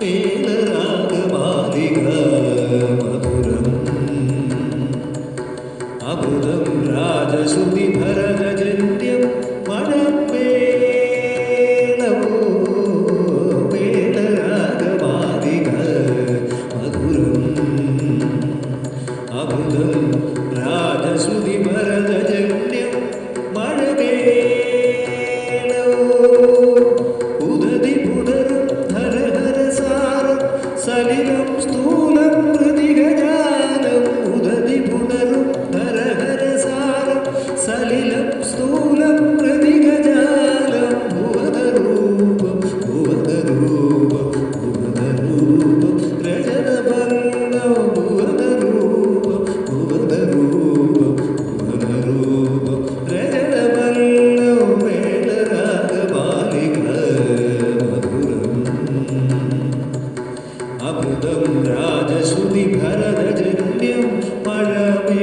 മേളരാഗമാലിക മധുരം അമൃതം രാജസുതി ഭരതജന്യം മഴമേളവോ മേളരാഗമാലിക മധുരം അമൃതം രാജസുതി ഭരതജന്യം മഴമേളവോ ഉദതി പുതരും ധരഹരസാരം സലിലം സ്ഥൂലം ഹൃദിഗജാലം ഉദതി പുതരും ധരഹരസാരം സലിലം സ്ഥൂലം ഹൃദിഗജാലം ഭുവനരൂപം ഭുവനരൂപം ഭുവനരൂപം രജതവർണം ഭുവനരൂപം ഭുവനരൂപം ഭുവനരൂപം രജതവർണം മേളരാഗമാലിക മധുരം അമൃതം രാജസുതി ഭരതജന്യം മഴമേളോ